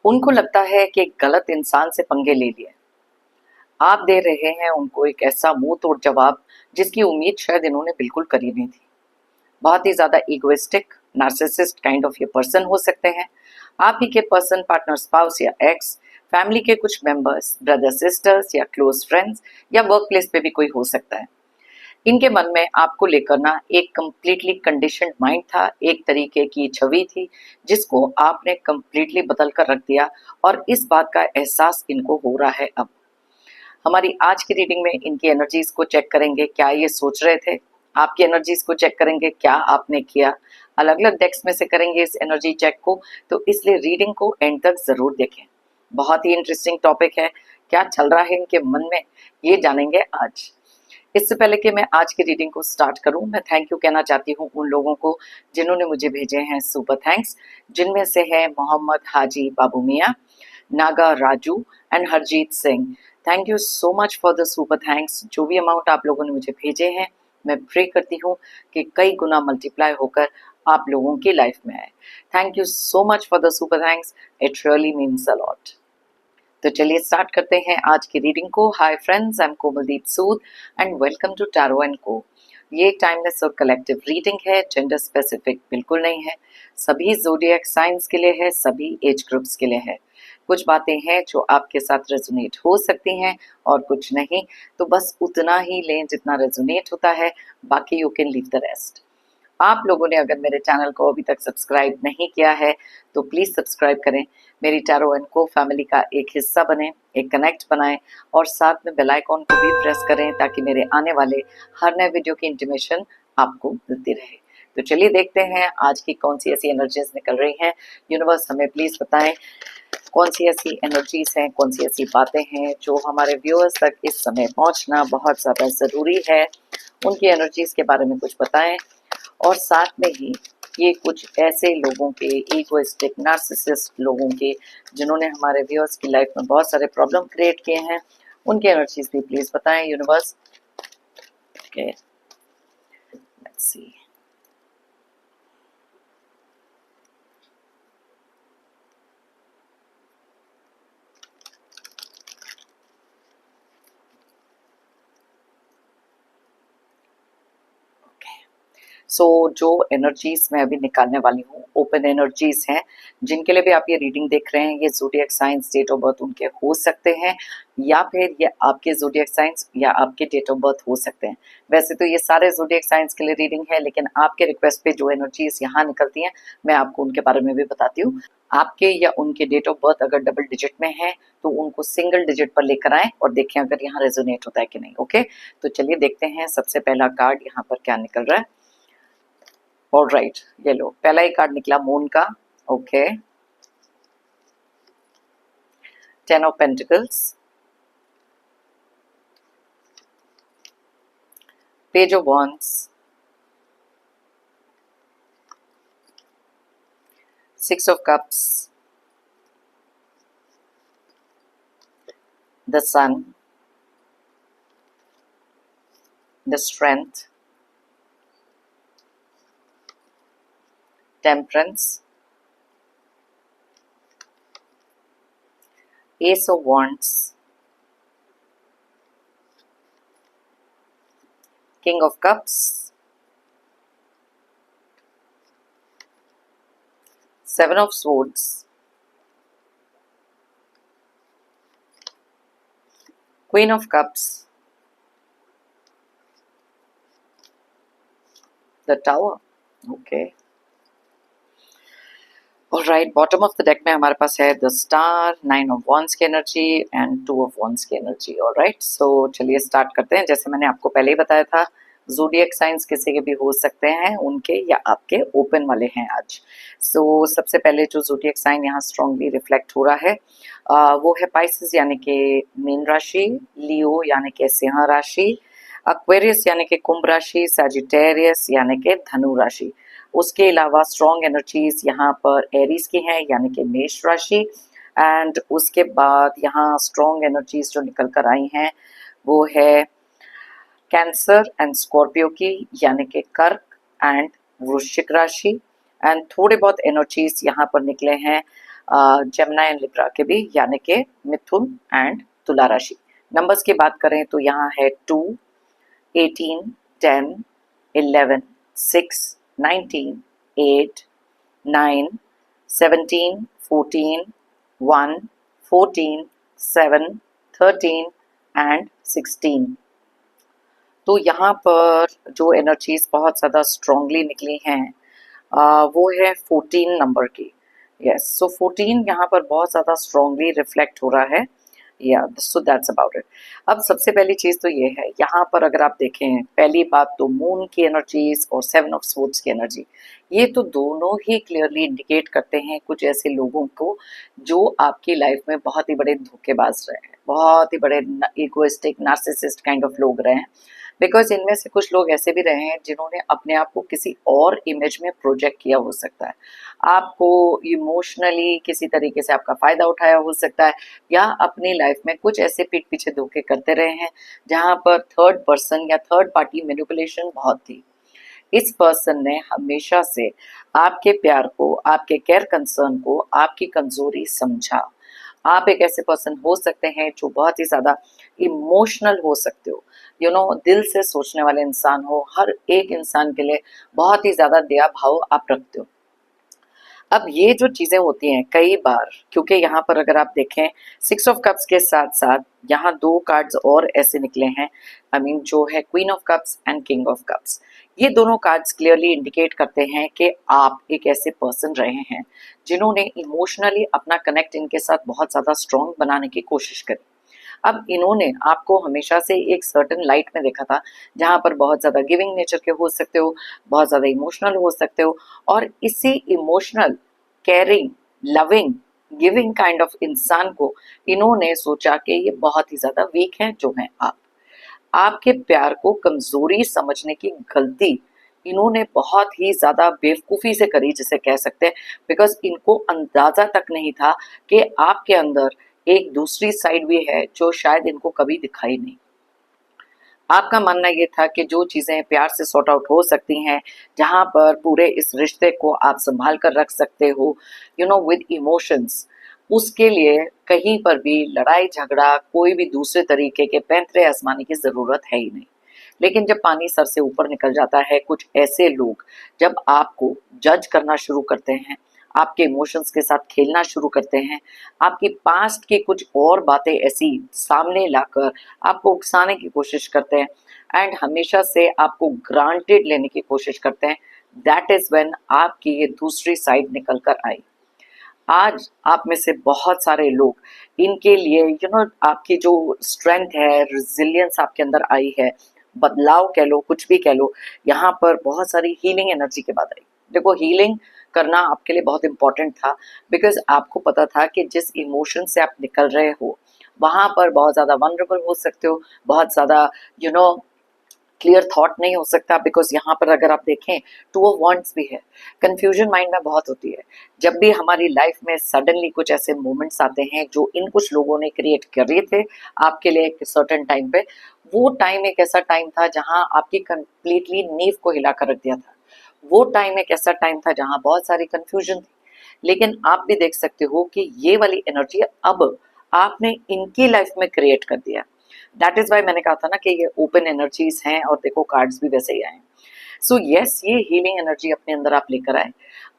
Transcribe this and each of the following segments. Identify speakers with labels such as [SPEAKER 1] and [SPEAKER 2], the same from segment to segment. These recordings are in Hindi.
[SPEAKER 1] उनको लगता है कि एक गलत इंसान से पंगे ले लिए। आप दे रहे हैं उनको एक ऐसा मुंह तोड़ जवाब जिसकी उम्मीद शायद इन्होंने बिल्कुल करी नहीं थी। बहुत ही ज्यादा इगोइस्टिक, नार्सिसिस्ट काइंड ऑफ ये पर्सन हो सकते हैं। आप ही के पर्सन, पार्टनर, स्पाउस या एक्स, फैमिली के कुछ मेंबर्स, ब्रदर सिस्टर्स या क्लोज फ्रेंड्स या वर्क प्लेस पे भी कोई हो सकता है। इनके मन में आपको लेकर ना एक कंप्लीटली कंडीशन्ड माइंड था, एक तरीके की छवि थी जिसको आपने कंप्लीटली बदल कर रख दिया और इस बात का एहसास इनको हो रहा है अब। हमारी आज की रीडिंग में इनकी एनर्जीज को चेक करेंगे, क्या ये सोच रहे थे। आपकी एनर्जीज को चेक करेंगे, क्या आपने किया। अलग अलग डेक्स में से करेंगे इस एनर्जी चेक को, तो इसलिए रीडिंग को एंड तक जरूर देखें। बहुत ही इंटरेस्टिंग टॉपिक है। क्या चल रहा है इनके मन में, ये जानेंगे आज। इससे पहले कि मैं आज की रीडिंग को स्टार्ट करूं, मैं थैंक यू कहना चाहती हूं उन लोगों को जिन्होंने मुझे भेजे हैं सुपर थैंक्स, जिनमें से है मोहम्मद हाजी बाबू मियाँ, Naga Raju and Harjeet Singh. Thank you so much for the super thanks. जो भी अमाउंट आप लोगों ने मुझे भेजे हैं, मैं प्रे करती हूँ कि कई गुना मल्टीप्लाई होकर आप लोगों की लाइफ में आए। Thank you so much for the super thanks, it really means a lot. तो चलिए स्टार्ट करते हैं आज की रीडिंग को। Hi friends, I am Komaldeep Sood and welcome to tarot and co. ये टाइमलेस और कलेक्टिव रीडिंग है, जेंडर स्पेसिफिक बिल्कुल नहीं है। सभी ज़ोडिएक साइंस के लिए है, सभी एज ग्रुप्स के लिए है। कुछ बातें हैं जो आपके साथ रेजोनेट हो सकती हैं और कुछ नहीं, तो बस उतना ही लें जितना रेजोनेट होता है, बाकी you can leave the rest. आप लोगों ने अगर मेरे चैनल को अभी तक सब्सक्राइब नहीं किया है तो प्लीज़ सब्सक्राइब करें, मेरी टैरो एंड को फैमिली का एक हिस्सा बने, एक कनेक्ट बनाएं और साथ में बेल आइकॉन को भी प्रेस करें ताकि मेरे आने वाले हर नए वीडियो की इंटीमेशन आपको मिलती रहे। तो चलिए देखते हैं आज की कौन सी ऐसी एनर्जीज निकल रही हैं। यूनिवर्स हमें प्लीज़ बताएं कौन सी ऐसी एनर्जीज हैं, कौन सी ऐसी बातें हैं जो हमारे व्यूअर्स तक इस समय पहुंचना बहुत ज़्यादा ज़रूरी है। उनकी एनर्जीज के बारे में कुछ बताएं और साथ में ही ये कुछ ऐसे लोगों के, ईगोइस्टिक नार्सिसिस्ट लोगों के, जिन्होंने हमारे व्यूअर्स की लाइफ में बहुत सारे प्रॉब्लम क्रिएट किए हैं, उनकी एनर्जीज भी प्लीज बताएं universe. Okay, let's see. So जो एनर्जीज मैं अभी निकालने वाली हूँ, ओपन एनर्जीज हैं। जिनके लिए भी आप ये रीडिंग देख रहे हैं, ये zodiac science, date of birth उनके हो सकते हैं या फिर ये आपके ज़ोडिएक साइंस या आपके डेट ऑफ बर्थ हो सकते हैं। वैसे तो ये सारे ज़ोडिएक साइंस के लिए रीडिंग है, लेकिन आपके रिक्वेस्ट पे जो एनर्जीज यहाँ निकलती हैं, मैं आपको उनके बारे में भी बताती हूँ। आपके या उनके डेट ऑफ बर्थ अगर डबल डिजिट में है तो उनको सिंगल डिजिट पर लेकर आए और देखें अगर यहाँ रेजोनेट होता है कि नहीं। ओके, तो चलिए देखते हैं सबसे पहला कार्ड यहाँ पर क्या निकल रहा है। ऑलराइट, ये लो, पहला ही कार्ड निकला मून का। Okay, 10 of pentacles, page of wands, 6 of cups, the sun, the strength, temperance, ace of wands, king of cups, 7 of swords, queen of cups, the tower. Okay, alright, bottom of the deck में हमारे पास है द स्टार, 9 ऑफ wands की एनर्जी एंड 2 ऑफ wands की एनर्जी। ऑलराइट, सो चलिए स्टार्ट करते हैं। जैसे मैंने आपको पहले ही बताया था, ज़ोडिएक साइंस किसी के भी हो सकते हैं, उनके या आपके ओपन वाले हैं आज। सो सबसे पहले जो ज़ोडिएक साइन यहाँ स्ट्रांगली रिफ्लेक्ट हो रहा है वो है पाइसेस यानी कि मीन राशि, लियो यानी कि सिंह राशि, एक्वेरियस यानी कि कुंभ राशि, सैजिटेरियस यानी कि धनु राशि। उसके अलावा स्ट्रॉन्ग एनर्जीज यहाँ पर एरीज की हैं यानी कि मेष राशि। एंड उसके बाद यहाँ स्ट्रॉन्ग एनर्जीज जो निकल कर आई हैं वो है कैंसर एंड स्कॉर्पियो की यानी कि कर्क एंड वृश्चिक राशि। एंड थोड़े बहुत एनर्जीज यहाँ पर निकले हैं जेमिनी एंड लिब्रा के भी, यानी कि मिथुन एंड तुला राशि। नंबर्स की बात करें तो यहाँ है 2, 18, 10, 11, 6, 19, 8, 9, 17, 14, 1, 14, 7, 13 एंड 16। तो यहाँ पर जो एनर्जीज बहुत ज़्यादा स्ट्रांगली निकली हैं वो है 14 नंबर की। यस, सो 14 यहाँ पर बहुत ज़्यादा स्ट्रांगली रिफ्लेक्ट हो रहा है। या सो दैट्स अबाउट इट। अब सबसे पहली चीज़ तो ये है, यहाँ पर अगर आप देखें, पहली बात तो मून की एनर्जीज और 7 ऑफ स्वॉर्ड्स की एनर्जी, ये तो दोनों ही क्लियरली इंडिकेट करते हैं कुछ ऐसे लोगों को जो आपकी लाइफ में बहुत ही बड़े धोखेबाज रहे हैं, बहुत ही बड़े इगोइस्टिक नार्सिसिस्ट काइंड ऑफ लोग रहे हैं। बिकॉज इनमें से कुछ लोग ऐसे भी रहे हैं जिन्होंने अपने आप को किसी और इमेज में प्रोजेक्ट किया हो सकता है, आपको इमोशनली किसी तरीके से आपका फायदा उठाया हो सकता है, या अपनी लाइफ में कुछ ऐसे पीठ पीछे धोखे करते रहे हैं जहां पर थर्ड पर्सन या थर्ड पार्टी मैनिपुलेशन बहुत थी। इस पर्सन ने हमेशा से आपके प्यार को, आपके केयर कंसर्न को, आपकी कमजोरी समझा। आप एक ऐसे पर्सन हो सकते हैं जो बहुत ही ज्यादा इमोशनल हो सकते हो, दिल से सोचने वाले इंसान हो, हर एक इंसान के लिए बहुत ही ज्यादा दया भाव आप रखते हो। अब ये जो चीजें होती हैं कई बार, क्योंकि यहाँ पर अगर आप देखें 6 ऑफ कप्स के साथ साथ यहाँ 2 कार्ड्स और ऐसे निकले हैं, जो है queen of cups and king of cups. ये दोनों कार्ड्स क्लियरली इंडिकेट करते हैं कि आप एक ऐसे पर्सन रहे हैं जिन्होंने इमोशनली अपना कनेक्ट इनके साथ बहुत ज्यादा स्ट्रॉन्ग बनाने की कोशिश करी। अब इन्होंने आपको हमेशा से एक सर्टेन लाइट में देखा था, जहां पर बहुत ज्यादा गिविंग नेचर के हो सकते हो, बहुत ज्यादा इमोशनल हो सकते हो, और इसी emotional, caring, loving, giving kind of इंसान को इन्होंने सोचा कि ये बहुत ही ज्यादा वीक है जो है आप। आपके प्यार को कमजोरी समझने की गलती इन्होंने बहुत ही ज्यादा बेवकूफी से करी, जिसे कह सकते हैं, बिकॉज इनको अंदाजा तक नहीं था कि आपके अंदर एक दूसरी साइड भी है जो शायद इनको कभी दिखाई नहीं। आपका मानना ये था कि जो चीजें प्यार से सॉर्ट आउट हो सकती हैं, जहां पर पूरे इस रिश्ते को आप संभाल कर रख सकते हो, विद इमोशंस, उसके लिए कहीं पर भी लड़ाई झगड़ा, कोई भी दूसरे तरीके के पैंतरे आजमाने की जरूरत है ही नहीं। लेकिन जब पानी सर से ऊपर निकल जाता है, कुछ ऐसे लोग जब आपको जज करना शुरू करते हैं, आपके इमोशंस के साथ खेलना शुरू करते हैं, आपकी पास्ट की कुछ और बातें ऐसी सामने लाकर आपको उकसाने की कोशिश करते हैं, एंड हमेशा से आपको ग्रांटेड लेने की कोशिश करते हैं, दैट इज व्हेन आपकी ये दूसरी साइड निकल कर आई। आज आप में से बहुत सारे लोग, इनके लिए आपकी जो स्ट्रेंथ है, रिजिलियंस आपके अंदर आई है, बदलाव कह लो, कुछ भी कह लो, यहाँ पर बहुत सारी हीलिंग एनर्जी के बाद आई। देखो, हीलिंग करना आपके लिए बहुत इंपॉर्टेंट था, बिकॉज आपको पता था कि जिस इमोशन से आप निकल रहे हो वहां पर बहुत ज्यादा वनरेबल हो सकते हो, बहुत ज्यादा क्लियर थॉट नहीं हो सकता, बिकॉज यहाँ पर अगर आप देखें 2 ऑफ वॉन्ड्स भी है। कंफ्यूजन माइंड में बहुत होती है जब भी हमारी लाइफ में सडनली कुछ ऐसे मोमेंट्स आते हैं जो इन कुछ लोगों ने क्रिएट करे थे आपके लिए एक सर्टेन टाइम पे। वो टाइम एक ऐसा टाइम था जहां आपकी कंप्लीटली नींव को हिला कर रख दिया था। वो टाइम एक ऐसा टाइम था जहां बहुत सारी कंफ्यूजन थी। लेकिन आप भी देख सकते हो कि ये वाली एनर्जी अब आपने इनकी लाइफ में क्रिएट कर दिया। दैट इज वाई मैंने कहा था ना कि ये ओपन एनर्जीज हैं, और देखो कार्ड्स भी वैसे ही आए। सो यस, ये हीलिंग एनर्जी अपने अंदर आप लेकर आए।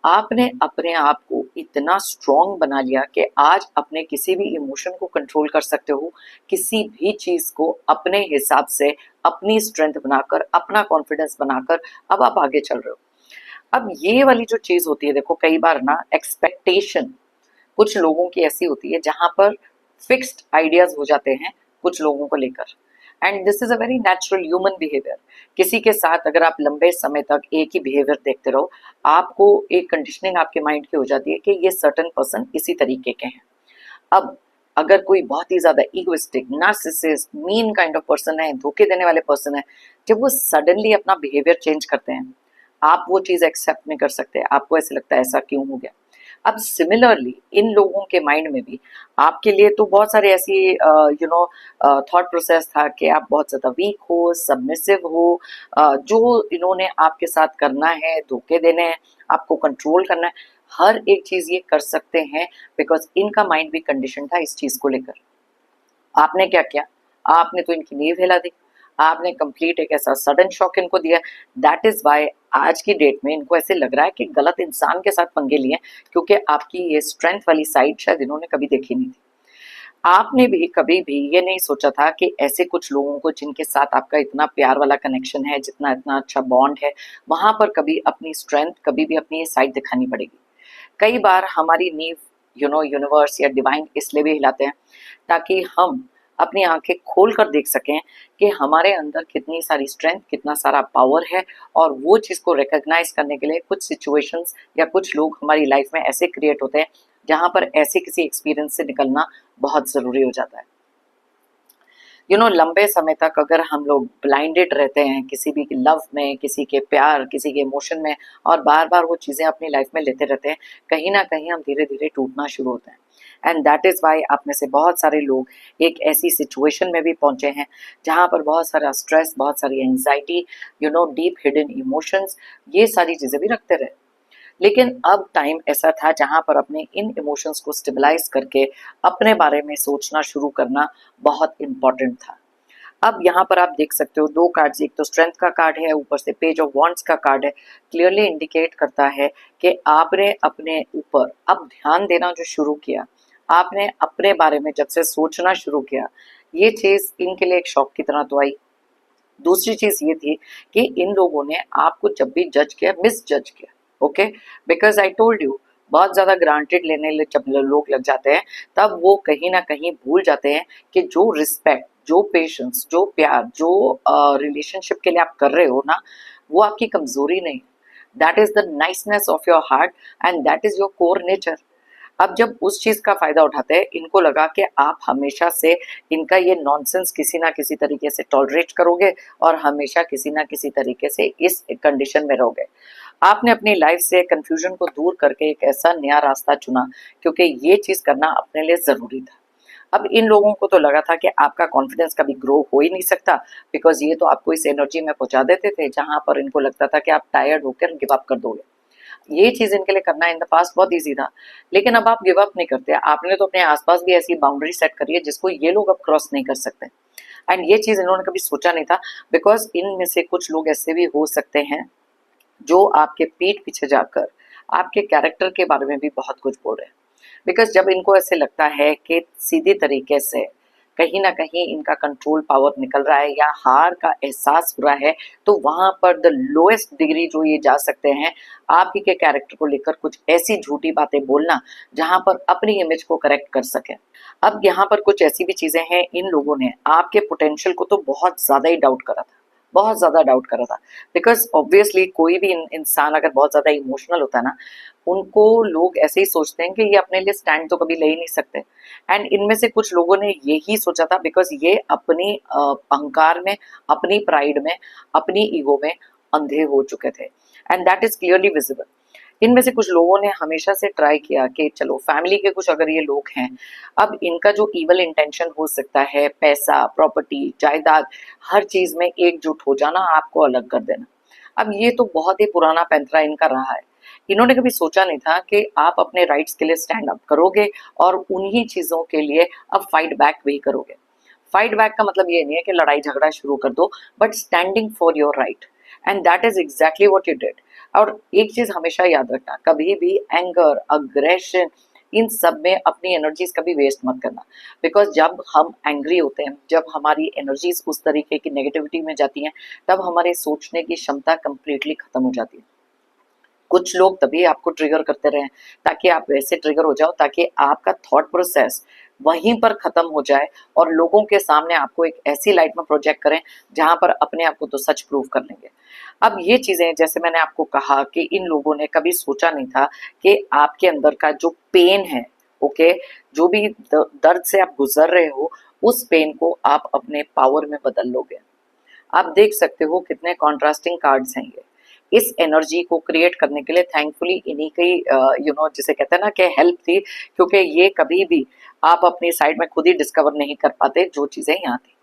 [SPEAKER 1] आपने अपने आप को इतना स्ट्रॉन्ग बना लिया कि आज अपने किसी भी इमोशन को कंट्रोल कर सकते हो, किसी भी चीज को अपने हिसाब से, अपनी स्ट्रेंथ बनाकर, अपना कॉन्फिडेंस बनाकर अब आप आगे चल रहे हो। अब ये वाली जो चीज होती है, देखो कई बार ना एक्सपेक्टेशन कुछ लोगों की ऐसी होती है जहां पर फिक्स्ड आइडियाज हो जाते हैं कुछ लोगों को लेकर, and this is a very natural human behaviour. किसी के साथ अगर आप लंबे समय तक एक ही बिहेवियर देखते रहो, आपको एक कंडीशनिंग आपके माइंड की हो जाती है कि ये सर्टेन पर्सन इसी तरीके के हैं। अब अगर कोई बहुत ही ज्यादा egoistic, narcissist, mean kind of person है, धोखे देने वाले पर्सन है, जब वो सडनली अपना बिहेवियर चेंज करते हैं, आप वो चीज एक्सेप्ट नहीं कर सकते, आपको ऐसे लगता है ऐसा क्यों हो गया। अब सिमिलरली इन लोगों के माइंड में भी आपके लिए तो बहुत सारे ऐसी थॉट प्रोसेस था कि आप बहुत ज्यादा वीक हो, सबमिसिव हो, जो इन्होंने आपके साथ करना है, धोखे देने हैं, आपको कंट्रोल करना है, हर एक चीज ये कर सकते हैं बिकॉज इनका माइंड भी कंडीशन था इस चीज को लेकर। आपने क्या किया, आपने तो इनकी नींव हिला दी, आपने कंप्लीट एक ऐसा सडन शॉक इनको दिया। दैट इज वाई आज की डेट में इनको ऐसे लग रहा है कि गलत इंसान के साथ पंगे लिए, क्योंकि आपकी ये स्ट्रेंथ वाली साइड शायद इन्होंने कभी देखी नहीं थी। आपने भी कभी भी ये नहीं सोचा था कि ऐसे कुछ लोगों को जिनके साथ आपका इतना प्यार वाला कनेक्शन है, जितना इतना अच्छा बॉन्ड है, वहां पर कभी अपनी स्ट्रेंथ, कभी भी अपनी ये साइड दिखानी पड़ेगी। कई बार हमारी नींव यूनिवर्स या डिवाइन इसलिए भी हिलाते हैं ताकि हम अपनी आंखें खोल कर देख सकें कि हमारे अंदर कितनी सारी स्ट्रेंथ, कितना सारा पावर है। और वो चीज़ को रिकॉग्नाइज करने के लिए कुछ सिचुएशंस या कुछ लोग हमारी लाइफ में ऐसे क्रिएट होते हैं जहां पर ऐसे किसी एक्सपीरियंस से निकलना बहुत ज़रूरी हो जाता है। लंबे समय तक अगर हम लोग ब्लाइंडेड रहते हैं किसी भी लव में, किसी के प्यार, किसी के इमोशन में, और बार बार वो चीज़ें अपनी लाइफ में लेते रहते हैं, कहीं ना कहीं हम धीरे धीरे टूटना शुरू होते हैं। एंड दैट इज़ वाई आप में से बहुत सारे लोग एक ऐसी सिचुएशन में भी पहुंचे हैं जहां पर बहुत सारा स्ट्रेस, बहुत सारी एंजाइटी, डीप हिडन इमोशंस, ये सारी चीज़ें भी रखते रहे। लेकिन अब टाइम ऐसा था जहां पर अपने इन इमोशंस को स्टेबलाइज करके अपने बारे में सोचना शुरू करना बहुत इंपॉर्टेंट था। अब यहाँ पर आप देख सकते हो दो कार्ड्स, एक तो स्ट्रेंथ का कार्ड है, ऊपर से पेज ऑफ वॉन्ड्स का कार्ड है। क्लियरली इंडिकेट करता है कि आपने अपने ऊपर अब ध्यान देना जो शुरू किया, आपने अपने बारे में जब से सोचना शुरू किया, ये चीज इनके लिए एक शॉक की तरह तो आई। दूसरी चीज ये थी कि इन लोगों ने आपको जब भी जज किया, मिस जज किया। Okay, because I told you, बहुत ज्यादा ग्रांटेड लेने जब लोग लग जाते हैं तब वो कहीं ना कहीं भूल जाते हैं कि जो रिस्पेक्ट, जो पेशेंस, जो प्यार, जो रिलेशनशिप के लिए आप कर रहे हो ना, वो आपकी कमजोरी नहीं, that is the niceness of your heart and that is your core nature. अब जब उस चीज का फायदा उठाते हैं, इनको लगा कि आप हमेशा से इनका ये नॉनसेंस किसी ना किसी तरीके से टॉलरेट करोगे और हमेशा किसी ना किसी तरीके से इस कंडीशन में रहोगे। आपने अपनी लाइफ से कंफ्यूजन को दूर करके एक ऐसा नया रास्ता चुना, क्योंकि ये चीज करना अपने लिए जरूरी था। अब इन लोगों को तो लगा था कि आपका कॉन्फिडेंस कभी ग्रो हो ही नहीं सकता, बिकॉज ये तो आपको इस एनर्जी में पहुंचा देते थे जहां पर इनको लगता था कि आप टायर्ड होकर गिव अप कर दोगे। ये चीज इनके लिए करना इन द पास्ट बहुत ईजी था, लेकिन अब आप गिव अप नहीं करते। आपने तो अपने आसपास भी ऐसी बाउंड्री सेट करी है जिसको ये लोग अब क्रॉस नहीं कर सकते। एंड ये चीज इन्होंने कभी सोचा नहीं था, बिकॉज इनमें से कुछ लोग ऐसे भी हो सकते हैं जो आपके पीठ पीछे जाकर आपके कैरेक्टर के बारे में भी बहुत कुछ बोल रहे हैं। बिकॉज जब इनको ऐसे लगता है कि सीधी तरीके से कहीं ना कहीं इनका कंट्रोल पावर निकल रहा है या हार का एहसास हो रहा है, तो वहां पर द लोएस्ट डिग्री जो ये जा सकते हैं, आप ही के कैरेक्टर को लेकर कुछ ऐसी झूठी बातें बोलना जहां पर अपनी इमेज को करेक्ट कर सके। अब यहाँ पर कुछ ऐसी भी चीजें हैं, इन लोगों ने आपके पोटेंशियल को तो बहुत ज्यादा ही डाउट करा था, बहुत ज्यादा डाउट करा था। बिकॉज ऑब्वियसली कोई भी इंसान अगर बहुत ज्यादा इमोशनल होता है ना, उनको लोग ऐसे ही सोचते हैं कि ये अपने लिए स्टैंड तो कभी ले ही नहीं सकते। एंड इनमें से कुछ लोगों ने यही सोचा था, बिकॉज ये अपनी अहंकार में, अपनी प्राइड में, अपनी ईगो में अंधे हो चुके थे। And that is clearly visible. इनमें से कुछ लोगों ने हमेशा से ट्राई किया कि चलो फैमिली के कुछ अगर ये लोग हैं, अब इनका जो इवल इंटेंशन हो सकता है, पैसा, प्रॉपर्टी, जायदाद, हर चीज में एकजुट हो जाना, आपको अलग कर देना। अब ये तो बहुत ही पुराना पैंतरा इनका रहा है। इन्होंने कभी सोचा नहीं था कि आप अपने राइट्स के लिए स्टैंड अप करोगे और उन्हीं चीजों के लिए अब फाइट बैक भी करोगे। फाइट बैक का मतलब ये नहीं है कि लड़ाई झगड़ा शुरू कर दो, but standing for your right. And that is exactly what you did. और एक चीज हमेशा याद रखना, कभी भी एंगर, अग्रेशन, इन सब में अपनी एनर्जीज कभी वेस्ट मत करना। बिकॉज जब हम एंग्री होते हैं, जब हमारी एनर्जीज उस तरीके की नेगेटिविटी में जाती हैं, तब हमारे सोचने की क्षमता कंप्लीटली खत्म हो जाती है। कुछ लोग तभी आपको ट्रिगर करते रहे ताकि आप वैसे ट्रिगर हो जाओ, ताकि आपका थॉट प्रोसेस वहीं पर खत्म हो जाए और लोगों के सामने आपको एक ऐसी लाइट में प्रोजेक्ट करें जहां पर अपने आप को तो सच प्रूव कर लेंगे। अब ये चीजें, जैसे मैंने आपको कहा कि इन लोगों ने कभी सोचा नहीं था कि आपके अंदर का जो पेन है, ओके, जो भी दर्द से आप गुजर रहे हो, उस पेन को आप अपने पावर में बदल लोगे। आप देख सकते हो कितने कॉन्ट्रास्टिंग कार्ड्स हैं ये। इस एनर्जी को क्रिएट करने के लिए थैंकफुली इन्हीं की जिसे कहते हैं ना कि हेल्प थी, क्योंकि ये कभी भी आप अपनी साइड में खुद ही डिस्कवर नहीं कर पाते जो चीजें यहाँ थी।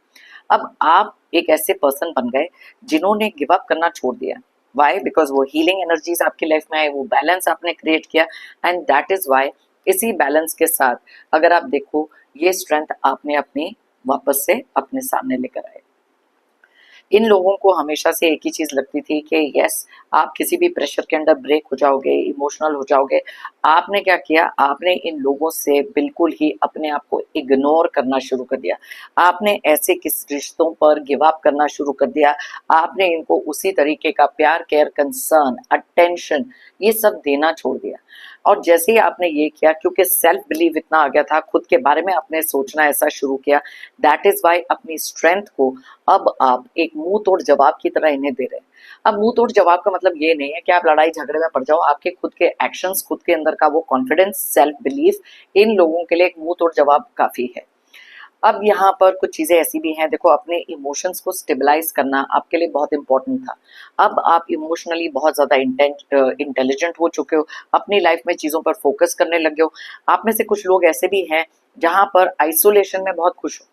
[SPEAKER 1] अब आप एक ऐसे पर्सन बन गए जिन्होंने गिव अप करना छोड़ दिया। वाई? बिकॉज वो हीलिंग एनर्जीज आपकी लाइफ में आए, वो बैलेंस आपने क्रिएट किया, एंड दैट इज वाई इसी बैलेंस के साथ अगर आप देखो ये स्ट्रेंथ आपने अपनी वापस से अपने सामने लेकर आए। इन लोगों को हमेशा से एक ही चीज लगती थी कि यस, आप किसी भी प्रेशर के अंदर ब्रेक हो जाओगे, इमोशनल हो जाओगे। आपने क्या किया, आपने इन लोगों से बिल्कुल ही अपने आप को इग्नोर करना शुरू कर दिया। आपने ऐसे किस रिश्तों पर गिव अप करना शुरू कर दिया। आपने इनको उसी तरीके का प्यार, केयर, कंसर्न, अटेंशन ये सब देना छोड़ दिया। और जैसे ही आपने ये किया, क्योंकि सेल्फ बिलीव इतना आ गया था, खुद के बारे में आपने सोचना ऐसा शुरू किया, दैट इज वाई अपनी स्ट्रेंथ को अब आप एक मुंह तोड़ जवाब की तरह इन्हें दे रहे हैं। अब मुंह तोड़ जवाब का मतलब ये नहीं है कि आप लड़ाई झगड़े में पड़ जाओ। आपके खुद के एक्शंस, खुद के अंदर का वो कॉन्फिडेंस, सेल्फ बिलीफ, इन लोगों के लिए एक मुंह तोड़ जवाब काफी है। अब यहाँ पर कुछ चीजें ऐसी भी हैं, देखो अपने इमोशंस को स्टेबलाइज करना आपके लिए बहुत इंपॉर्टेंट था। अब आप इमोशनली बहुत ज्यादा इंटेलिजेंट हो चुके हो, अपनी लाइफ में चीजों पर फोकस करने लगे हो। आप में से कुछ लोग ऐसे भी हैं जहां पर आइसोलेशन में बहुत खुश हो।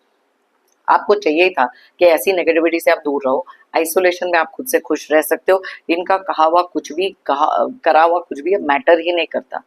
[SPEAKER 1] आपको चाहिए ही था कि ऐसी नेगेटिविटी से आप दूर रहो, आइसोलेशन में आप खुद से खुश रह सकते हो। इनका कहा हुआ कुछ भी, करा हुआ कुछ भी मैटर ही नहीं करता।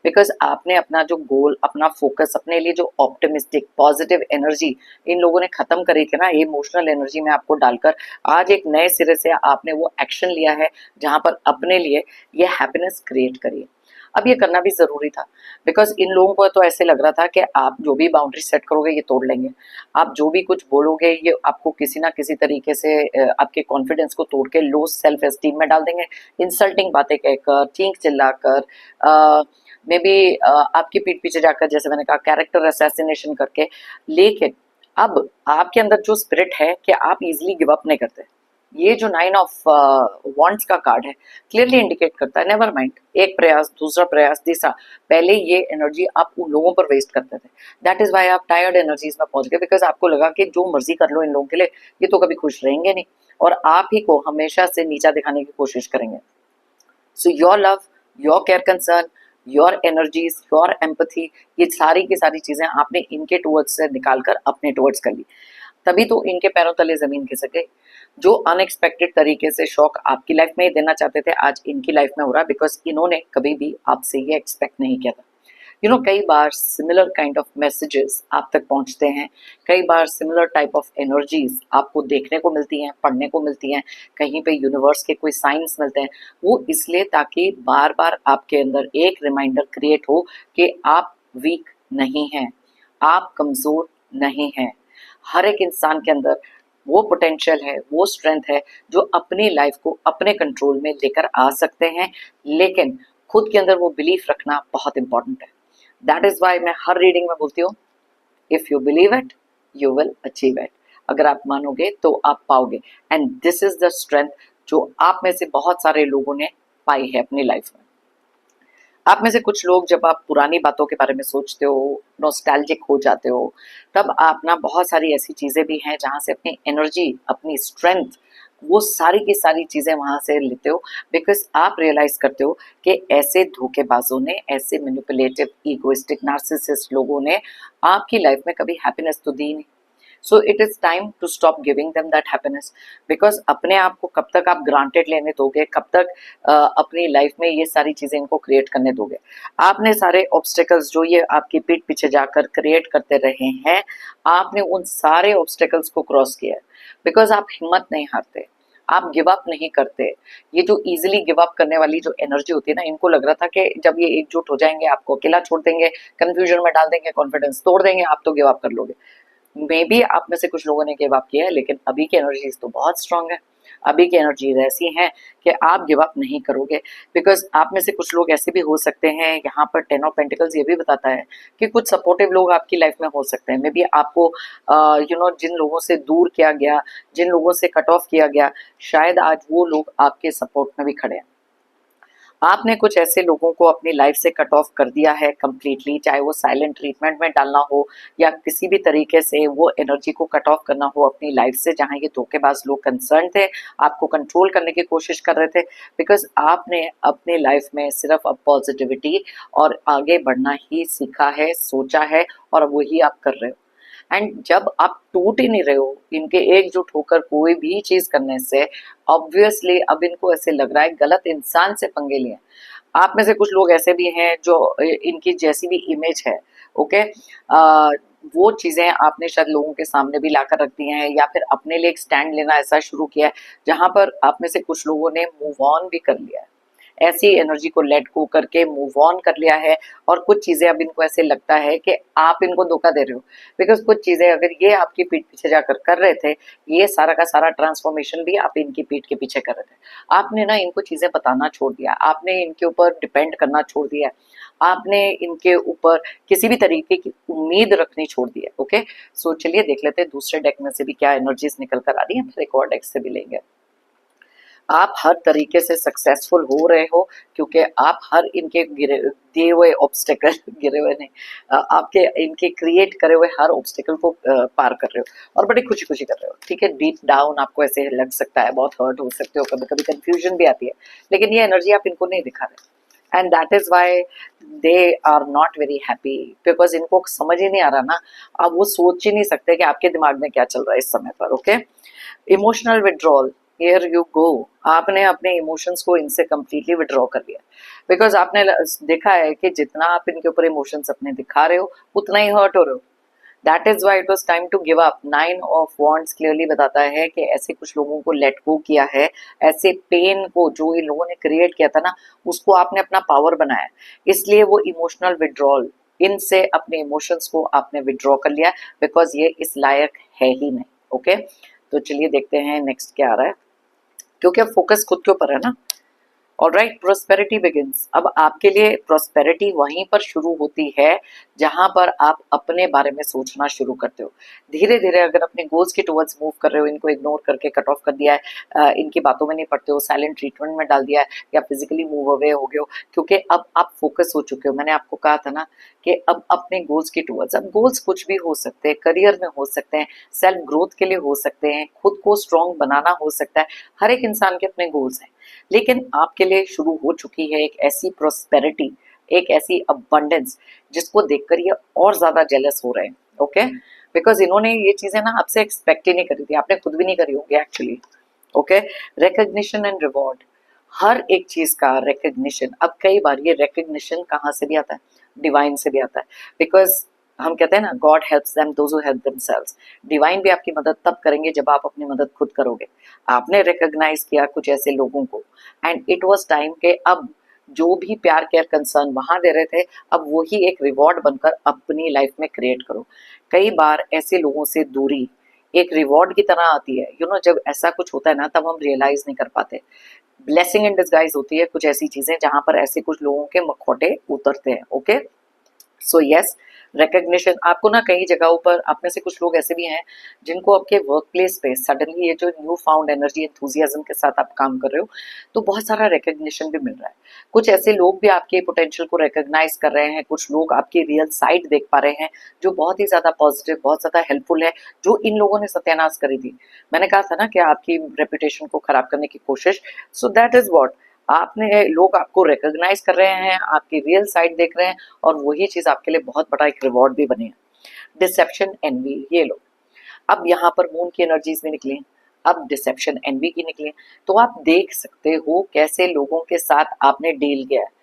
[SPEAKER 1] बिकॉज आपने अपना जो गोल, अपना फोकस, अपने लिए जो ऑप्टिमिस्टिक पॉजिटिव एनर्जी इन लोगों ने खत्म करी थी ना, इमोशनल एनर्जी में आपको डालकर, आज एक नए सिरे से आपने वो एक्शन लिया है जहां पर अपने लिए ये हैप्पीनेस क्रिएट करिए। अब ये करना भी जरूरी था, बिकॉज इन लोगों को तो ऐसे लग रहा था कि आप जो भी बाउंड्री सेट करोगे ये तोड़ लेंगे। आप जो भी कुछ बोलोगे ये आपको किसी ना किसी तरीके से आपके कॉन्फिडेंस को तोड़ के लो सेल्फ एस्टीम में डाल देंगे, इंसल्टिंग बातें कहकर, चीख चिल्लाकर, मे बी आपकी पीठ पीछे जाकर, जैसे मैंने कहा, कैरेक्टर असैसिनेशन करके। लेकिन अब आपके अंदर जो स्पिरिट है कि आप इजिली गिव अप नहीं करते। ये जो 9 ऑफ वॉन्ट्स का कार्ड है क्लियरली इंडिकेट करता है, नेवर माइंड, एक प्रयास, दूसरा प्रयास, तीसरा, पहले ये एनर्जी आप उन लोगों पर वेस्ट करते थे। दैट इज वाई आप टायर्ड एनर्जीज में पहुंच गए, बिकॉज आपको लगा कि जो मर्जी कर लो इन लोगों के लिए, ये तो कभी खुश रहेंगे नहीं और आप ही को हमेशा से नीचा दिखाने की कोशिश करेंगे। So your love, your care, concern, your energies, your empathy, ये सारी की सारी चीजें आपने इनके टुवर्ड्स से निकालकर अपने टुवर्ड्स कर ली। तभी तो इनके पैरों तले जमीन खिसक गई। जो अनएक्सपेक्टेड तरीके से शॉक आपकी लाइफ में देना चाहते थे, आज इनकी लाइफ में हो रहा है, बिकॉज इन्होंने कभी भी आपसे ये एक्सपेक्ट नहीं किया था। कई बार सिमिलर काइंड ऑफ मैसेजेस आप तक पहुंचते हैं, कई बार सिमिलर टाइप ऑफ एनर्जीज आपको देखने को मिलती हैं, पढ़ने को मिलती हैं, कहीं पे यूनिवर्स के कोई साइंस मिलते हैं। वो इसलिए ताकि बार बार आपके अंदर एक रिमाइंडर क्रिएट हो कि आप वीक नहीं हैं, आप कमजोर नहीं हैं। हर एक इंसान के अंदर वो पोटेंशियल है, वो स्ट्रेंथ है जो अपनी लाइफ को अपने कंट्रोल में लेकर आ सकते हैं। लेकिन खुद के अंदर वो बिलीफ रखना बहुत इंपॉर्टेंट है। दैट इज वाई मैं हर रीडिंग में बोलती हूँ, if you believe it you will achieve it. अगर आप मानोगे तो आप पाओगे, and this is the strength जो आप में से बहुत सारे लोगों ने पाई है अपनी लाइफ में। आप में से कुछ लोग जब आप पुरानी बातों के बारे में सोचते हो, नॉस्टैल्जिक हो जाते हो, तब आप ना बहुत सारी ऐसी चीजें भी हैं जहां से अपनी एनर्जी, अपनी स्ट्रेंथ, वो सारी की सारी चीजें वहां से लेते हो। बिकॉज आप रियलाइज करते हो कि ऐसे धोखेबाजों ने, ऐसे मैनिपुलेटिव, इगोइस्टिक, नार्सिसिस्ट लोगों ने आपकी लाइफ में कभी हैप्पीनेस तो दी नहीं। So it is time to stop giving them that happiness. Because अपने आप को कब तक आप ग्रांटेड लेने दोगे, कब तक अपनी लाइफ में ये सारी चीजें इनको क्रिएट करने दोगे। आपने सारे ऑब्स्टेकल्स जो ये आपकी पीठ पीछे जाकर क्रिएट करते रहे हैं, आपने उन सारे ऑब्स्टेकल्स को क्रॉस किया है। बिकॉज आप हिम्मत नहीं हारते, आप गिव अप नहीं करते। ये जो इजीली गिव अप करने वाली जो एनर्जी होती है ना, इनको लग रहा था कि जब ये एकजुट हो जाएंगे आपको अकेला छोड़ देंगे, कंफ्यूजन में डाल देंगे, कॉन्फिडेंस तोड़ देंगे, आप तो गिव अप कर लोगे। मे बी आप में से कुछ लोगों ने गिव अप किया है, लेकिन अभी की एनर्जीज तो बहुत स्ट्रांग है। अभी की एनर्जीज ऐसी हैं कि आप गिव अप नहीं करोगे। बिकॉज आप में से कुछ लोग ऐसे भी हो सकते हैं, यहाँ पर 10 ऑफ पेंटिकल्स ये भी बताता है कि कुछ सपोर्टिव लोग आपकी लाइफ में हो सकते हैं। मे बी आपको जिन लोगों से दूर किया गया, जिन लोगों से कट ऑफ किया गया, शायद आज वो लोग आपके सपोर्ट में भी खड़े हैं। आपने कुछ ऐसे लोगों को अपनी लाइफ से कट ऑफ कर दिया है कंप्लीटली, चाहे वो साइलेंट ट्रीटमेंट में डालना हो या किसी भी तरीके से वो एनर्जी को कट ऑफ करना हो अपनी लाइफ से, जहां ये धोखेबाज लोग कंसर्न थे, आपको कंट्रोल करने की कोशिश कर रहे थे। बिकॉज आपने अपने लाइफ में सिर्फ अब पॉजिटिविटी और आगे बढ़ना ही सीखा है, सोचा है, और वही आप कर रहे हो। एंड जब आप टूट ही नहीं रहे हो इनके एकजुट होकर कोई भी चीज करने से, ऑब्वियसली अब इनको ऐसे लग रहा है गलत इंसान से पंगे लिए। आप में से कुछ लोग ऐसे भी हैं जो इनकी जैसी भी इमेज है, ओके, वो चीजें आपने शायद लोगों के सामने भी लाकर रख दी हैं, या फिर अपने लिए एक स्टैंड लेना ऐसा शुरू किया है जहां पर आप में से कुछ लोगों ने मूव ऑन भी कर लिया है, ऐसी एनर्जी को लेट गो करके मूव ऑन कर लिया है। और कुछ चीजें अब इनको ऐसे लगता है कि आप इनको धोखा दे रहे हो, बिकॉज कुछ चीजें अगर ये आपकी पीठ पीछे जाकर कर रहे थे, ये सारा का सारा ट्रांसफॉर्मेशन भी आप इनकी पीठ के पीछे कर रहे थे। आपने ना इनको चीजें बताना छोड़ दिया, आपने इनके ऊपर डिपेंड करना छोड़ दिया, आपने इनके ऊपर किसी भी तरीके की उम्मीद रखनी छोड़ दी है। ओके, सो चलिए देख लेते हैं दूसरे डेक में से भी क्या एनर्जीज निकल कर आ रही है, फिर एक और डेक से भी लेंगे। आप हर तरीके से सक्सेसफुल हो रहे हो क्योंकि आप हर इनके गिरे दिए हुए ऑब्स्टेकल गिरे हुए नहीं, आपके इनके क्रिएट करे हुए हर ऑब्स्टेकल को पार कर रहे हो और बड़ी खुशी खुशी कर रहे हो। ठीक है, डीप डाउन आपको ऐसे लग सकता है, बहुत हर्ट हो सकते हो, कभी कभी कंफ्यूजन भी आती है, लेकिन ये एनर्जी आप इनको नहीं दिखा रहे, and that is why they are not very happy, because इनको समझ ही नहीं आ रहा ना, अब वो सोच ही नहीं सकते कि आपके दिमाग में क्या चल रहा है इस समय पर। Okay, emotional withdrawal, here you go, आपने अपने इमोशंस को इनसे कंप्लीटली विड्रॉ कर लिया, बिकॉज आपने देखा है कि जितना आप इनके ऊपर इमोशंस अपने दिखा रहे हो उतना ही हर्ट हो रहे हो। That is why it was time to give up. 9 of wands clearly बताता है कि ऐसे कुछ लोगों को लेट गो किया है, ऐसे पेन को जो इन लोगों ने क्रिएट किया था ना, उसको आपने अपना पावर बनाया, इसलिए वो इमोशनल विड्रॉल, इनसे अपने इमोशंस को आपने विड्रॉ कर लिया, बिकॉज ये इस लायक है ही नहीं। ओके, तो चलिए देखते हैं नेक्स्ट क्या आ रहा है, क्योंकि अब फोकस खुद के ऊपर है ना। Alright, prosperity begins. अब आपके लिए प्रोस्पेरिटी वहीं पर शुरू होती है जहां पर आप अपने बारे में सोचना शुरू करते हो। धीरे धीरे अगर अपने गोल्स के टुवर्ड्स मूव कर रहे हो, इनको इग्नोर करके कट ऑफ कर दिया है, इनकी बातों में नहीं पड़ते हो, साइलेंट ट्रीटमेंट में डाल दिया है, या फिजिकली मूव अवे हो गए हो, क्योंकि अब आप फोकस हो चुके हो। मैंने आपको कहा था ना कि अब अपने गोल्स के टुवर्ड्स, अब गोल्स कुछ भी हो सकते हैं, करियर में हो सकते हैं, सेल्फ ग्रोथ के लिए हो सकते हैं, खुद को स्ट्रॉन्ग बनाना हो सकता है, हर एक इंसान के अपने गोल्स हैं, लेकिन आपके लिए शुरू हो चुकी है एक ऐसी प्रोस्पेरिटी, एक ऐसी अबंडेंस जिसको देखकर ये और ज्यादा जेलस हो रहे हैं। ओके, बिकॉज इन्होंने ये चीजें ना आपसे एक्सपेक्ट ही नहीं करी थी, आपने खुद भी नहीं करी होगी actually. Okay, recognition and reward, हर एक चीज का रिकग्निशन। अब कई बार ये रिकग्निशन कहाँ से भी आता है, डिवाइन से भी आता है, बिकॉज हम कहते हैं ना God helps them those who help themselves. Divine भी आपकी मदद तब करेंगे जब आप अपनी मदद खुद करोगे। आपने रिकॉग्नाइज किया कुछ ऐसे लोगों को, एंड इट वाज टाइम के अब जो भी प्यार केयर कंसर्न वहां दे रहे थे, अब वही एक रिवॉर्ड बनकर अपनी लाइफ में क्रिएट करो। कई बार ऐसे लोगों से दूरी एक रिवॉर्ड की तरह आती है, यू नो, जब ऐसा कुछ होता है ना तब हम रियलाइज नहीं कर पाते। ब्लेसिंग इन डिस्गाइज होती है कुछ ऐसी चीजें जहां पर ऐसे कुछ लोगों के मखौटे उतरते हैं। Okay, so yes, recognition. आपको ना कई जगहों पर, आप में से कुछ लोग ऐसे भी हैं जिनको आपके वर्क प्लेस पे सडनली ये जो न्यू फाउंड एनर्जी एंथुजियाज्म के साथ आप काम कर रहे हो, तो बहुत सारा रिकग्निशन भी मिल रहा है। कुछ ऐसे लोग भी आपके पोटेंशियल को रिकग्नाइज कर रहे हैं, कुछ लोग आपकी रियल साइड देख पा रहे हैं जो बहुत ही ज्यादा पॉजिटिव, बहुत ज्यादा हेल्पफुल है, जो इन लोगों ने सत्यानाश करी थी। मैंने कहा था ना कि आपकी रेपुटेशन को खराब करने की कोशिश, सो दैट इज वॉट, आपने, लोग आपको रिकॉग्नाइज कर रहे हैं, आपकी रियल साइड देख रहे हैं, और वही चीज आपके लिए बहुत बड़ा एक रिवॉर्ड भी बने। डिसेप्शन, एनवी, ये लो, अब यहाँ पर मून की एनर्जीज भी निकली, अब डिसेप्शन एनवी की निकली, तो आप देख सकते हो कैसे लोगों के साथ आपने डील किया है।